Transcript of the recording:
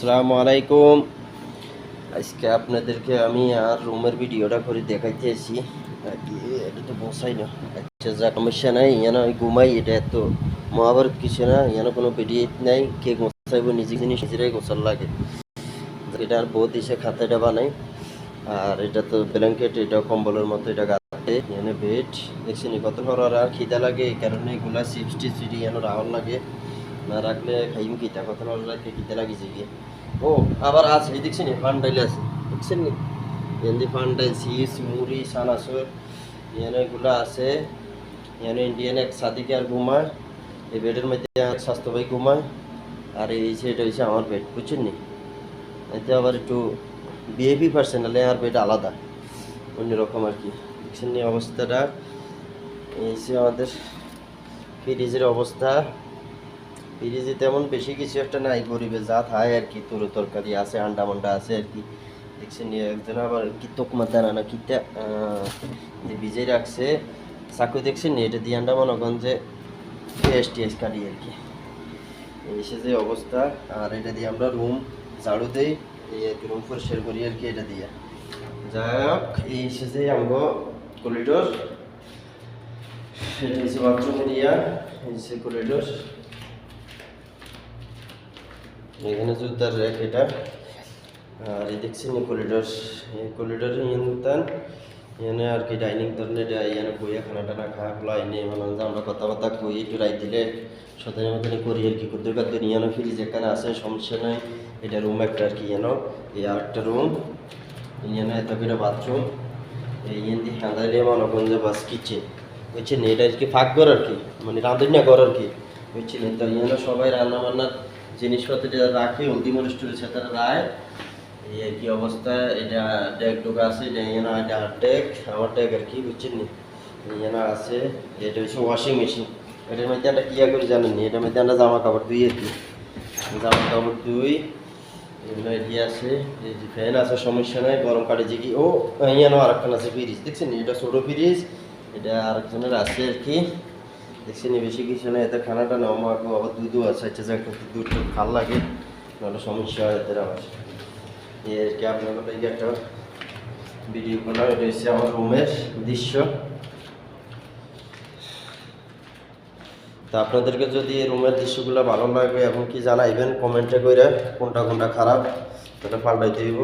আসসালামু আলাইকুম। আজকে আপনাদেরকে আমি আর রুমের ভিডিওটা করে দেখাইতেছি। এটা তো বসাই না, আচ্ছা যা সমস্যা নাই, যেন ঘুমাই। এটা এত মহাভারত কিছু না, যেন কোনো ভিডিও নাই। কে গোছাইব, নিজে জিনিস নিজেরাই গোছাল লাগে। এটা আর বহুত এসে খাতাটা বানাই। আর এটা তো ব্ল্যাঙ্কেট, এটা কম্বলের মতো, এটা গাতে এনে বেড দেখছি নি কত হওয়ার। আর খিদা লাগে, এই কারণে এগুলা চিপস টিপস যেন রাহল লাগে, না রাখলে খাইম কিতা কত হওয়ার লাগে, খিদা লাগিছে গিয়ে। ও আবার আছে, এই দেখছি নি ফান্ডাইল আছে, দেখছেন নি এমনি ফান্ডাইল, চিপস, মুড়ি, সানাসুর এগুলো আছে। ইন্ডিয়ান এক সাদিকে আর ঘুমায়, এই বেডের মধ্যে এক স্বাস্থ্য ভাই ঘুমায়। আর এই সেটা হচ্ছে আমার বেড, বুঝছেন নি। এতে আবার একটু বিএপি পার্সোনালে আর বেড আলাদা, অন্যরকম আর কি। দেখছেন নি অবস্থাটা। এই যে আমাদের ফ্রিজের অবস্থা। ফ্রিজে তেমন বেশি কিছু একটা নাই, গরিবে যা খায় আর কি, তরু তরকারি আছে, আন্ডা মান্ডা আছে আর কি। দেখছেন একজন আবার কি তোকমা দানা না কিটা ভিজে রাখছে চাকু, দেখছেন নি এটা দিয়ে আন্ডা মনোগঞ্জে টিএস কাটি আর কি। এসে যে অবস্থা। আর এটা দিয়ে আমরা রুম ঝাড়ু দিই, রুম পরিষ্কার করি আর কি এটা দিয়ে। যাই হোক, এই এসে যে আমগো করিডোর, এটা হচ্ছে বাথরুম এরিয়া, এই হচ্ছে করিডোর। এখানে জুতার র্যাক এটা। আর এই দেখছেন করিডোর, এই করিডোরে এনে আর কি ডাইনিং ধরনের এনে বইয়া খানা টানা খাওয়া খোলা এনে মানে আমরা কথাবার্তা কই, একটু রাই দিলে সতের মতন করি আর কি। কুদ্দুর কাদ্দুর ইয়ানো ফ্রিজ এখানে আছে, সমস্যা নাই। এটা রুম একটা আর কি, এই আর একটা রুম, এত করে বাথরুম। এই দিয়ে হাঁদাইলে মনে করেন যে বাস কিচেন, বুঝছেন। এটা আর কি ফাঁক ঘর আর কি, মানে রাঁধুনিয়া ঘর আর কি, বুঝছেন। তো সবাই রান্না বান্নার জিনিসপত্র রাখে, অন্তিম রেস্টুরেন্টের সাথে রায়। এই আর কি অবস্থা। এটা ডেক ঢোকা আছে, এটা ডেক, আমার ডেক আর কি, বুঝছেন নি। আছে, এটা হচ্ছে ওয়াশিং মেশিন। এটার মধ্যে আমরা কী করি জানেন নি, এটার মধ্যে আমরা জামা কাপড় ধুই আর কি, জামা কাপড় ধুই। এগুলো এটি আছে, এই যে ফ্যান আছে, সমস্যা নাই, গরম কাটে যে কি। ও আরেকখান আছে ফ্রিজ, দেখছেন নি, এটা ছোটো ফ্রিজ, এটা আরেকজনের আছে আর কি। দেখছেন বেশি কিছু না, এতে খানাটা নেওয়া আবার দুধও আছে। আচ্ছা যে একটা দুধ ভাল লাগে, নাহলে সমস্যা হয় এদের আবার। আর কি আপনাদের একটা ভিডিও করলাম। এটা হচ্ছে আমার রুমের দৃশ্য। তা আপনাদেরকে যদি এই রুমের দৃশ্যগুলো ভালো লাগবে এবং কি জানাইবেন কমেন্টে করে, কোনটা কোনটা খারাপ সেটা পাল্টাইতে দিব।